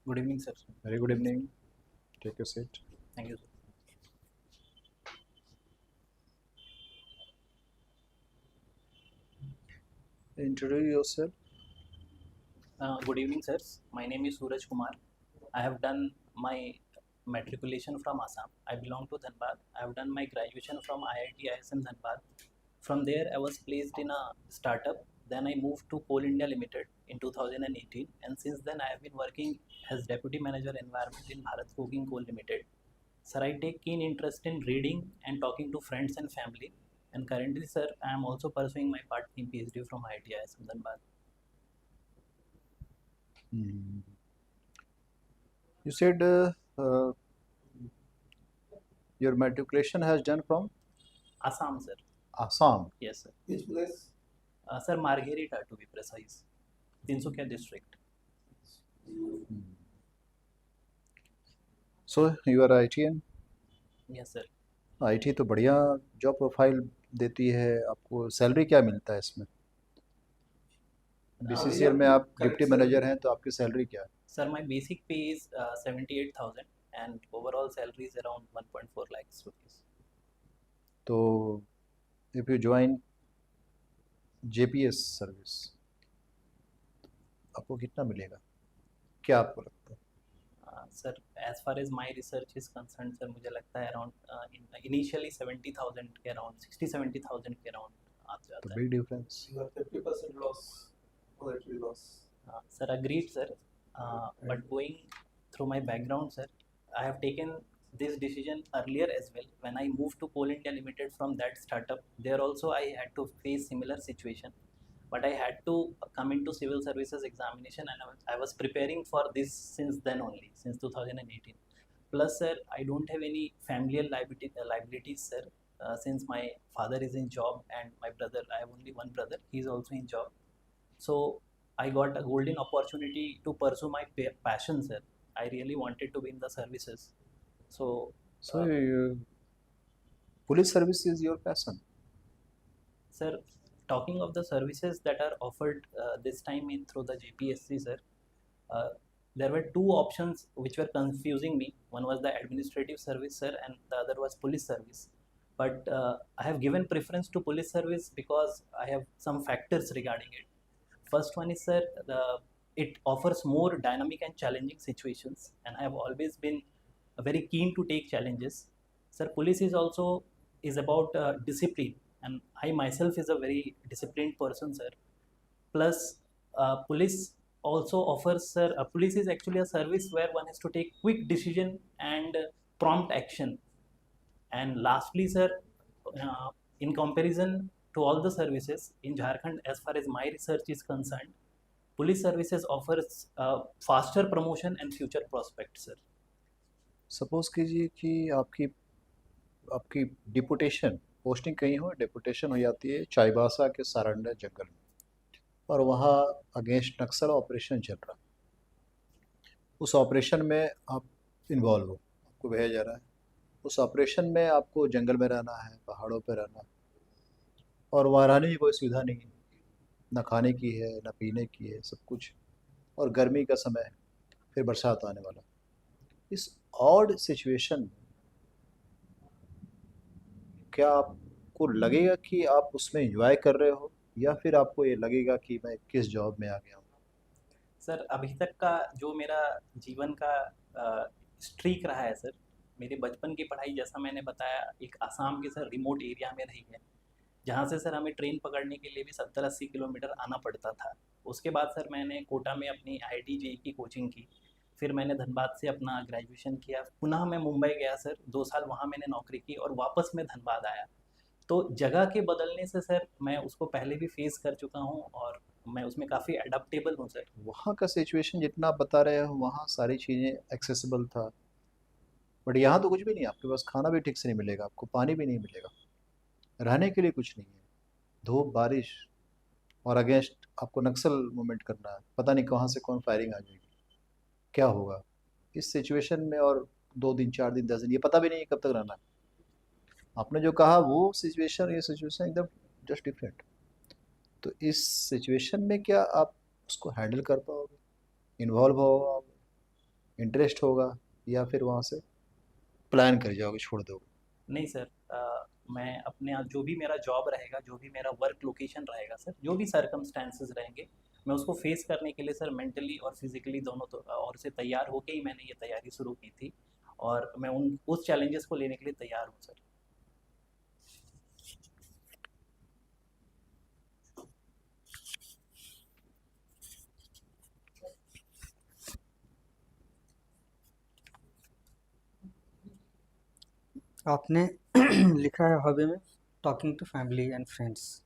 Good evening, sir. Very good evening. Take your seat. Thank you, sir. Introduce yourself. Good evening, sirs. My name is Suraj Kumar. I have done my matriculation from Assam. I belong to Dhanbad. I have done my graduation from IIT ISM Dhanbad. From there, I was placed in a startup. Then I moved to Coal India Limited in 2018, and since then I have been working as Deputy Manager Environment in Bharat Coking Coal Limited. Sir, I take keen interest in reading and talking to friends and family. And currently, sir, I am also pursuing my part in PhD from IIT ISM Dhanbad. Hmm. You said your matriculation has done from Assam, sir. Assam. Yes, sir. Which place? Sir, Margherita to be precise. Tinsukia district. Hmm. So you are ITN. Yes, sir. IT तो बढ़िया job profile देती है आपको salary क्या मिलता है इसमें BCCL में आप डिप्टी मैनेजर हैं तो आपकी सैलरी क्या है Sir, my basic pay is 78,000 and overall salary is around 1.4 lakhs rupees. तो if you join JPS service आपको कितना मिलेगा क्या आपको लगता है Sir, as far as my research is concerned, sir, मुझे लगता है around initially 70,000 के around 60-70,000 के around आ तो जाता है. Big difference You have 50% loss, monetary loss. Sir, agreed, sir. But going through my background, sir, I have taken this decision earlier as well. When I moved to Coal India Limited from that startup, there also I had to face similar situation. But I had to come into civil services examination, and I was preparing for this since then only, since 2018. Plus, sir, I don't have any familial liabilities, sir. Since my father is in job and my brother, I have only one brother, he is also in job. So I got a golden opportunity to pursue my passion, sir. I really wanted to be in the services. So, So, police service is your passion. sir, talking of the services that are offered this time in through the JPSC, sir, uh, there were two options which were confusing me. One was the administrative service, sir, and the other was police service. But I have given preference to police service because I have some factors regarding it. First one is, sir, it offers more dynamic and challenging situations, and I have always been very keen to take challenges. Sir, police is also is about discipline, and I myself is a very disciplined person, sir. Plus, police also offers, sir. Police is actually a service where one has to take quick decision and prompt action. And lastly, sir, in comparison to all the services in Jharkhand, as far as my research is concerned, police services offers faster promotion and future prospects, sir. Suppose कीजिए कि आपकी आपकी deputation posting कहीं हो deputation हो जाती है चाईबासा के सारंडा जंगल में और वहाँ अगेंस्ट नक्सल ऑपरेशन चल रहा है उस ऑपरेशन में आप इन्वॉल्व हो आपको भेजा जा रहा है उस ऑपरेशन में आपको जंगल में रहना है पहाड़ों पर रहना है और वहाँ रहने की कोई सुविधा नहीं है ना खाने की है ना पीने की है सब कुछ और गर्मी का समय है फिर बरसात आने वाला इस ऑड सिचुएशन में क्या आपको लगेगा कि आप उसमें एंजॉय कर रहे हो या फिर आपको ये लगेगा कि मैं किस जॉब में आ गया हूँ सर, अभी तक का जो मेरा जीवन का स्ट्रीक रहा है, सर, मेरे बचपन की पढ़ाई जैसा मैंने बताया एक आसाम के सर रिमोट एरिया में रही है, जहाँ से सर हमें ट्रेन पकड़ने के लिए भी 70-80 किलोमीटर आना पड़ता था. उसके बाद सर मैंने कोटा में अपनी IIT JEE की कोचिंग की. फिर मैंने धनबाद से अपना ग्रेजुएशन किया. पुनः मैं मुंबई गया सर, 2 साल वहाँ मैंने नौकरी की और वापस मैं धनबाद आया. तो जगह के बदलने से सर मैं उसको पहले भी फेस कर चुका हूँ और मैं उसमें काफ़ी अडेप्टेबल हूँ सर. वहाँ का सिचुएशन जितना आप बता रहे हो वहाँ सारी चीज़ें एक्सेसिबल था बट यहाँ तो कुछ भी नहीं आपके पास खाना भी ठीक से नहीं मिलेगा आपको पानी भी नहीं मिलेगा रहने के लिए कुछ नहीं है धूप बारिश और अगेंस्ट आपको नक्सल मूवमेंट करना है पता नहीं कहाँ से कौन फायरिंग आ जाएगी क्या होगा इस सिचुएशन में और 2 दिन 4 दिन 10 दिन ये पता भी नहीं है कब तक रहना है आपने जो कहा वो सिचुएशन ये सिचुएशन एकदम जस्ट डिफरेंट तो इस सिचुएशन में क्या आप उसको हैंडल कर पाओगे इन्वॉल्व हो इंटरेस्ट होगा, या फिर वहाँ से प्लान कर जाओगे, छोड़ दोगे? नहीं सर, मैं अपने आप जो भी मेरा जॉब रहेगा, जो भी मेरा वर्क लोकेशन रहेगा सर, जो भी सर्कमस्टेंसेस रहेंगे, मैं उसको फेस करने के लिए सर मेंटली और फिजिकली दोनों तो और से तैयार होके ही मैंने ये तैयारी शुरू की थी, और मैं उन उस चैलेंजेस को लेने के लिए तैयार हूँ सर। आपने लिखा है हॉबी में talking to family and friends.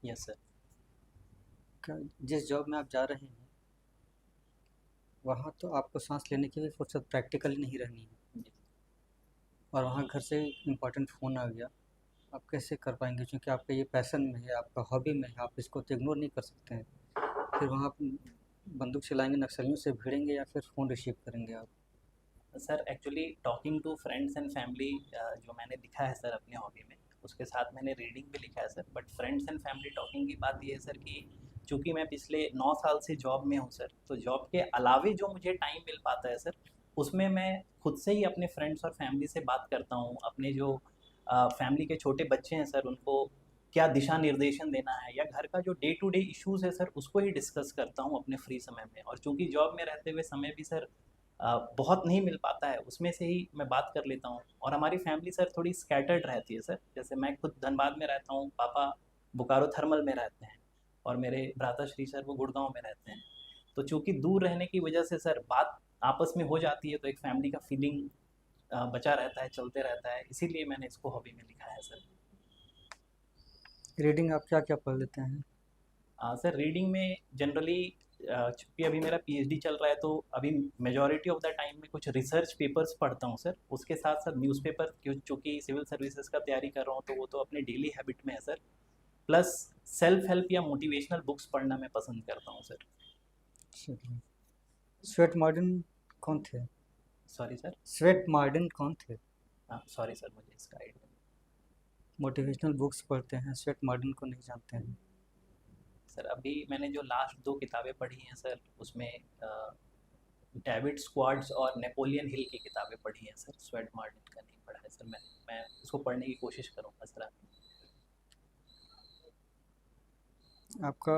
Yes sir. क्या जिस जॉब में आप जा रहे हैं वहाँ तो आपको सांस लेने की भी फुर्सत प्रैक्टिकली नहीं रहनी है, जी। और वहाँ घर से इम्पोर्टेंट फ़ोन आ गया, आप कैसे कर पाएंगे? क्योंकि आपका ये पैशन में है, आपका हॉबी में है, आप इसको तो इग्नोर नहीं कर सकते हैं। फिर वहाँ आप बंदूक चलाएंगे, नक्सलियों से भिड़ेंगे, या फिर फ़ोन रिसीव करेंगे आप? Sir actually talking to friends and family जो मैंने लिखा है सर अपने हॉबी में, उसके साथ मैंने रीडिंग भी लिखा है sir. But friends and family talking की बात ये है सर कि चूँकि मैं पिछले 9 साल से जॉब में हूँ सर, तो जॉब के अलावे जो मुझे टाइम मिल पाता है सर, उसमें मैं खुद से ही अपने फ्रेंड्स और फैमिली से बात करता हूँ। अपने जो फैमिली के छोटे बच्चे हैं सर, उनको क्या दिशा निर्देशन देना है, या घर का जो डे टू डे इश्यूज़ है सर, उसको ही डिस्कस करता हूँ अपने फ्री समय में। और चूँकि जॉब में रहते हुए समय भी सर बहुत नहीं मिल पाता है, उसमें से ही मैं बात कर लेता हूँ। और हमारी फैमिली सर थोड़ी स्कैटर्ड रहती है सर, जैसे मैं खुद धनबाद में रहता हूँ, पापा बोकारो थर्मल में रहते हैं, और मेरे भ्राताश्री सर वो गुड़गांव में रहते हैं। तो चूँकि दूर रहने की वजह से सर बात आपस में हो जाती है, तो एक फैमिली का फीलिंग बचा रहता है, चलते रहता है, इसीलिए मैंने इसको हॉबी में लिखा है सर। रीडिंग आप क्या क्या पढ़ लेते हैं? सर रीडिंग में जनरली चूँकि अभी मेरा पीएचडी चल रहा है, तो अभी मेजॉरिटी ऑफ द टाइम में कुछ रिसर्च पेपर्स पढ़ता हूँ सर। उसके साथ साथ न्यूज़पेपर, चूँकि सिविल सर्विसेज का तैयारी कर रहा हूँ, तो वो तो अपने डेली हैबिट में है सर। प्लस सेल्फ हेल्प या मोटिवेशनल बुक्स पढ़ना मैं पसंद करता हूँ सर। चलिए। स्वेट मार्टिन कौन थे? Sorry sir. स्वेट मार्टिन कौन थे? सॉरी सर, मुझे इसका आइडिया। मोटिवेशनल बुक्स पढ़ते हैं, स्वेट मार्टिन को नहीं जानते हैं? सर अभी मैंने जो लास्ट 2 किताबें पढ़ी हैं सर, उसमें डेविड स्क्वाड्स और नेपोलियन हिल की किताबें पढ़ी हैं सर। स्वेट मार्टिन का नहीं पढ़ा है सर। मैं उसको पढ़ने की कोशिश करूँगा सर। आपका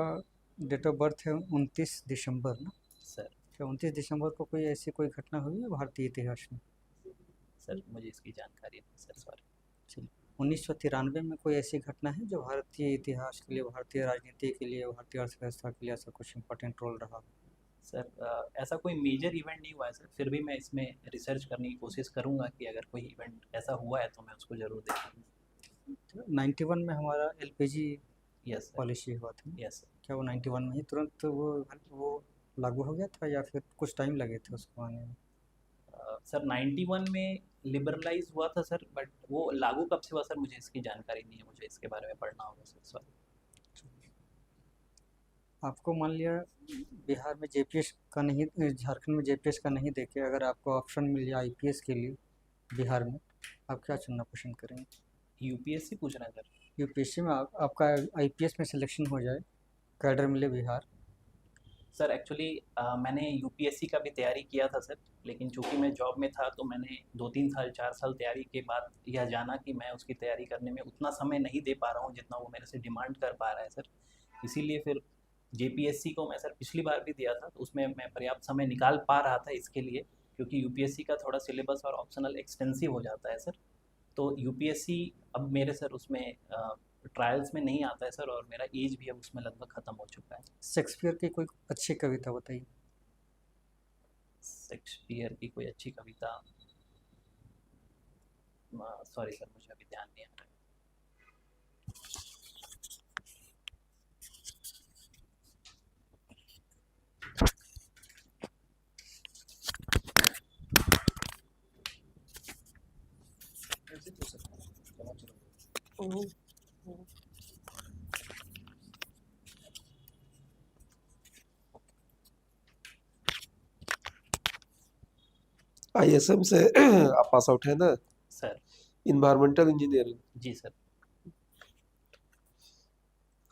डेट ऑफ बर्थ है 29 दिसंबर ना? सर। क्या 29 दिसंबर को कोई ऐसी कोई घटना हुई है भारतीय इतिहास में? सर मुझे इसकी जानकारी नहीं सर, सॉरी। चलिए। 1993 में कोई ऐसी घटना है जो भारतीय इतिहास के लिए, भारतीय राजनीति के लिए, भारतीय अर्थव्यवस्था के लिए ऐसा कुछ इम्पोर्टेंट रोल रहा? सर ऐसा कोई मेजर इवेंट नहीं हुआ है सर, फिर भी मैं इसमें रिसर्च करने की कोशिश करूँगा कि अगर कोई इवेंट ऐसा हुआ है तो मैं उसको ज़रूर देखूँगा। 91 में हमारा एलपीजी यस सर। पॉलिसी हुआ था ना? Yes sir. क्या वो 91 में ही तुरंत वो लागू हो गया था, या फिर कुछ टाइम लगे थे उसको आने में? सर 91 में लिबरलाइज हुआ था सर, बट वो लागू कब से हुआ सर, मुझे इसकी जानकारी नहीं है, मुझे इसके बारे में पढ़ना होगा सर, सॉरी। आपको मान लिया बिहार में जेपीएस का नहीं, झारखंड में जेपीएस का नहीं देके अगर आपको ऑप्शन मिल जाए आईपीएस के लिए बिहार में, आप क्या चुनना पसंद करेंगे? यूपीएससी पूछ रहे हैं सर। यूपीएससी में आपका आईपीएस में सिलेक्शन हो जाए, कैडर मिले बिहार। सर एक्चुअली मैंने यूपीएससी का भी तैयारी किया था सर, लेकिन चूंकि मैं जॉब में था, तो मैंने 2-3 साल 4 साल तैयारी के बाद यह जाना कि मैं उसकी तैयारी करने में उतना समय नहीं दे पा रहा हूँ जितना वो मेरे से डिमांड कर पा रहा है सर। इसीलिए फिर जेपीएससी को मैं सर पिछली बार भी दिया था, तो उसमें मैं पर्याप्त समय निकाल पा रहा था इसके लिए, क्योंकि यूपीएससी का थोड़ा सिलेबस और ऑप्शनल एक्सटेंसिव हो जाता है सर। तो यूपीएससी अब मेरे सर उसमें ट्रायल्स में नहीं आता है सर, और मेरा एज भी अब उसमें लगभग ख़त्म हो चुका है। शेक्सपियर की कोई अच्छी कविता बताइए। शेक्सपियर की कोई अच्छी कविता, सॉरी सर, मुझे अभी ध्यान नहीं आ रहा है। आईएसएम से आप पास आउट है ना? सर। Environmental engineering. जी सर।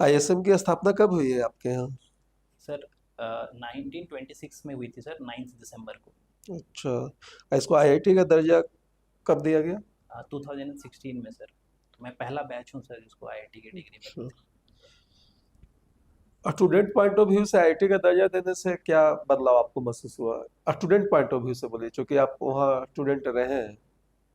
आईएसएम की स्थापना कब हुई है आपके यहाँ? सर 1926 में हुई थी सर, 9 दिसंबर को। अच्छा, इसको आईआईटी का दर्जा कब दिया गया? 2016 में सर। मैं पहला बैच हूँ सर जिसको आईआईटी की डिग्री मिली थी। स्टूडेंट पॉइंट ऑफ व्यू से आईआईटी का दर्जा देने से क्या बदलाव आपको महसूस हुआ? स्टूडेंट पॉइंट ऑफ व्यू से बोलिए, क्योंकि आप वहाँ स्टूडेंट रहे हैं।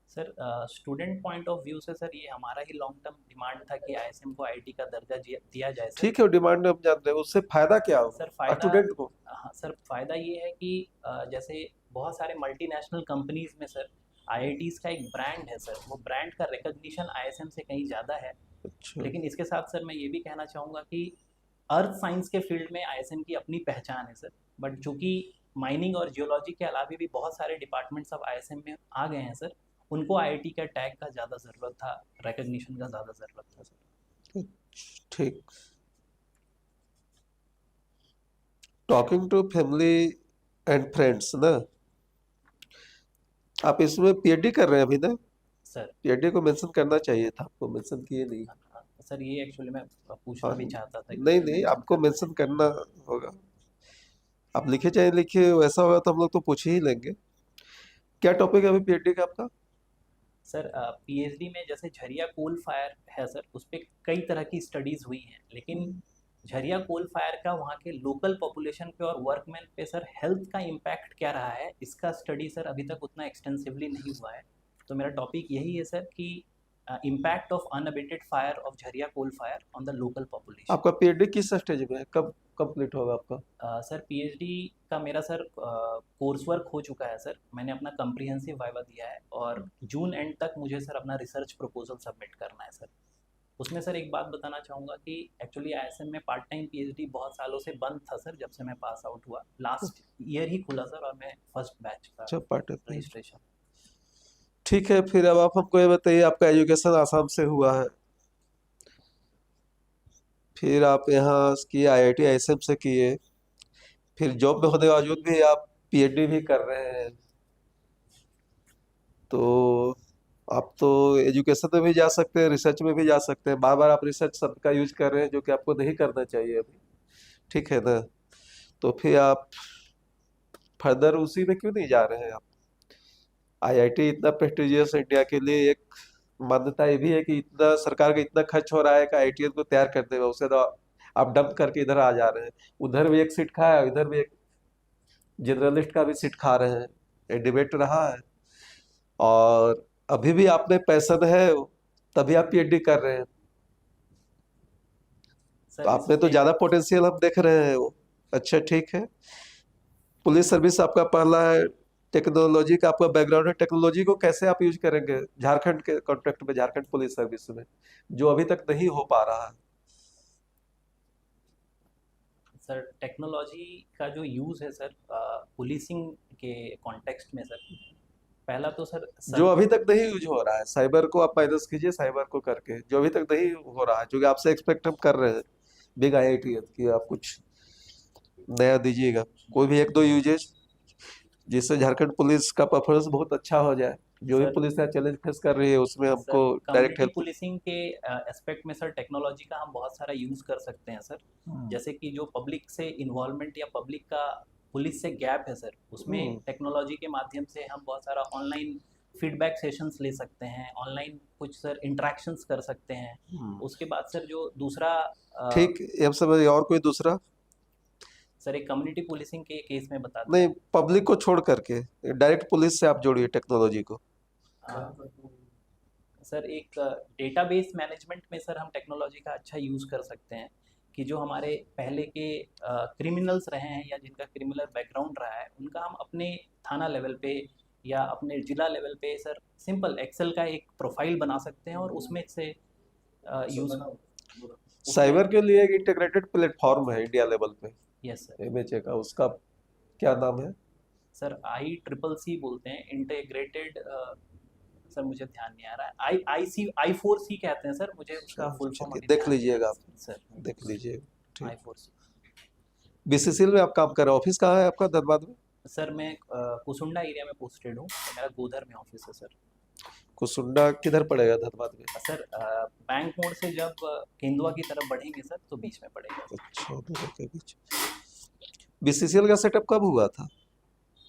Sir student point of view से सर ये हमारा ही लॉन्ग टर्म डिमांड था कि आईएसएम को आईआईटी का दर्जा दिया जाए सर। ठीक है, वो डिमांड हम जानते हैं, उससे फायदा क्या सर होगा फायदा, स्टूडेंट को? हाँ सर, फायदा ये है कि जैसे बहुत सारे मल्टीनेशनल कंपनीज में सर आईआईटीज का एक ब्रांड है सर, वो ब्रांड का रिकग्निशन आईएसएम से कहीं ज़्यादा है। अच्छा, लेकिन इसके साथ सर मैं ये भी कहना चाहूँगा कि अर्थ साइंस के फील्ड में आईएसएम की अपनी पहचान है सर, बट चूंकि माइनिंग और जियोलॉजी के अलावा भी बहुत सारे डिपार्टमेंट्स अब आईएसएम में आ गए हैं सर, उनको आईआईटी का टैग का ज़्यादा ज़रूरत था, रिकग्निशन का ज़्यादा ज़रूरत था सर। ठीक। Talking to family and friends ना, आप इसमें पीएचडी कर रहे हैं अभी ना? सर पीएचडी को मेंशन करना चाहिए था, आपको मेंशन किए नहीं। सर ये एक्चुअली मैं पूछना हाँ, भी चाहता था कि नहीं इसमें नहीं, mention आपको करना मेंशन करना होगा। आप लिखे चाहे लिखिए, वैसा होगा तो हम लोग तो पूछ ही लेंगे। क्या टॉपिक है अभी पीएचडी का आपका? सर पीएचडी में जैसे झरिया कोल फायर है सर, उस पर कई तरह की स्टडीज़ हुई हैं, लेकिन झरिया कोल फायर का वहाँ के लोकल पॉपुलेशन पे और वर्कमैन पे सर हेल्थ का इम्पैक्ट क्या रहा है, इसका स्टडी सर अभी तक उतना एक्सटेंसिवली नहीं हुआ है। तो मेरा टॉपिक यही है सर कि impact of unabated fire of Jharia coal fire on the local population. आपका पीएचडी किस स्टेज में है, कब कंप्लीट होगा आपका? सर पीएचडी का मेरा सर कोर्स वर्क हो चुका है सर, मैंने अपना कम्प्रिहेंसिव वाइवा दिया है और जून एंड तक मुझे सर अपना रिसर्च प्रपोजल सबमिट करना है सर। उसमें सर एक बात बताना चाहूँगा कि एक्चुअली आईएसएम में पार्ट टाइम पीएचडी बहुत सालों से बंद था सर, जब से मैं पास आउट हुआ, लास्ट ईयर ही खुला सर, और मैं फर्स्ट बैच का अच्छा, पार्ट टाइम। रजिस्ट्रेशन। ठीक है, फिर अब आप हमको ये बताइए, आपका एजुकेशन आसाम से हुआ है, फिर आप यहाँ किए आईआईटी आईएसएम से किए, फिर जॉब में होने के बावजूद भी आप पीएचडी भी कर रहे हैं, तो आप तो एजुकेशन में भी जा सकते हैं, रिसर्च में भी जा सकते हैं। बार बार आप रिसर्च शब्द का यूज कर रहे हैं, जो कि आपको नहीं करना चाहिए अभी, ठीक है ना? तो फिर आप फर्दर उसी में क्यों नहीं जा रहे हैं आप? आईआईटी इतना प्रेस्टिजियस इंडिया के लिए, एक मान्यता ये भी है कि इतना सरकार का इतना खर्च हो रहा है कि आईआईटी को तैयार करने में, उसे तो आप डंप करके इधर आ जा रहे हैं। उधर भी एक सीट खाया, इधर भी एक जनरलिस्ट का भी सीट खा रहे हैं, ये डिबेट रहा है। और अभी भी आप में पैशन है, तभी आप पीएचडी कर रहे हैं, सर तो आप में तो इसमें ज्यादा पोटेंशियल हम देख रहे हैं वो। अच्छा, ठीक है। पुलिस सर्विस आपका पहला है, टेक्नोलॉजी का आपका बैकग्राउंड है, टेक्नोलॉजी को कैसे आप यूज करेंगे झारखंड के कॉन्टेक्ट में, झारखंड पुलिस सर्विस में, जो अभी तक नहीं हो पा रहा है? सर टेक्नोलॉजी का जो यूज़ है सर पुलिसिंग के कॉन्टेक्स्ट में सर, पहला तो सर जो अभी तक नहीं यूज हो रहा है, साइबर को आप माइनस कीजिए, साइबर को करके जो अभी तक नहीं हो रहा है, जो कि आपसे एक्सपेक्ट हम कर रहे हैं बिग आईआईटी की, आप कुछ नया दीजिएगा, कोई भी एक दो यूजेज जिससे झारखंड पुलिस का परफॉर्मेंस बहुत अच्छा हो जाए। जो भी सर पुलिस यहाँ चैलेंज फेस कर रही है, उसमें सर हमको डायरेक्ट कम्युनिटी हेल्प। पुलिसिंग के एस्पेक्ट में सर टेक्नोलॉजी का हम बहुत सारा यूज़ कर सकते हैं सर। जैसे कि जो पब्लिक से इन्वॉल्वमेंट या पब्लिक का पुलिस से गैप है सर, उसमें टेक्नोलॉजी के माध्यम से हम बहुत सारा ऑनलाइन फीडबैक सेशंस ले सकते हैं, ऑनलाइन कुछ सर इंटरेक्शंस कर सकते हैं। उसके बाद सर जो दूसरा ठीक, ये हम समझ, और कोई दूसरा? सर एक कम्युनिटी पुलिसिंग के केस में बता नहीं, दें। पब्लिक को छोड़ करके डायरेक्ट पुलिस से आप जोड़िए टेक्नोलॉजी को। सर एक डेटाबेस मैनेजमेंट में सर हम टेक्नोलॉजी का अच्छा यूज़ कर सकते हैं कि जो हमारे पहले के क्रिमिनल्स रहे हैं या जिनका क्रिमिनल बैकग्राउंड रहा है, उनका हम अपने थाना लेवल पे या अपने ज़िला लेवल पे सर सिंपल एक्सेल का एक प्रोफाइल बना सकते हैं और उसमें से यूज़। साइबर के लिए एक इंटीग्रेटेड प्लेटफॉर्म है इंडिया लेवल पे, यस सर। एमएचए का, उसका क्या नाम है? सर ICCC बोलते हैं, इंटीग्रेटेड, सर मुझे ध्यान नहीं आ रहा है, I4C कहते हैं सर, मुझे उसका फुल फॉर्म देख लीजिएगा आप, सर। देख लीजिएगा। I4C। बीसीसीएल में आप काम कर रहे हैं, ऑफिस कहाँ है आपका धनबाद में? सर मैं कुसुंडा एरिया में पोस्टेड हूँ, मेरा गोधर में ऑफिस है सर। कुसुंडा किधर पड़ेगा धनबाद में? सर बैंक मोड़ से जब केंदुआ की तरफ बढ़ेंगे सर, तो बीच में पड़ेगा। अच्छा, दोनों के बीच। बीसीसीएल का सेटअप कब हुआ था?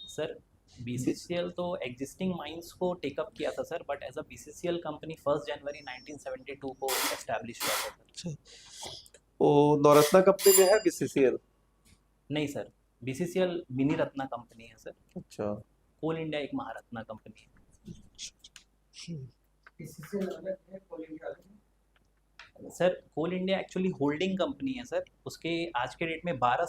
सर BCCL तो एग्जिस्टिंग माइंस को टेकअप किया था sir, but as a BCCL company 1 जनवरी 1972 को एस्टैब्लिश हुआ था सर। अच्छा, वो नवरत्ना कंपनी में है BCCL? नहीं sir, BCCL mini Ratna company है सर, अच्छा। कोल इंडिया एक महारत्ना कंपनी है बीसीसीएल अलग है, कोल इंडिया अलग है। सर। कोल इंडिया एक्चुअली होल्डिंग कंपनी है सर, उसके आज के डेट में 12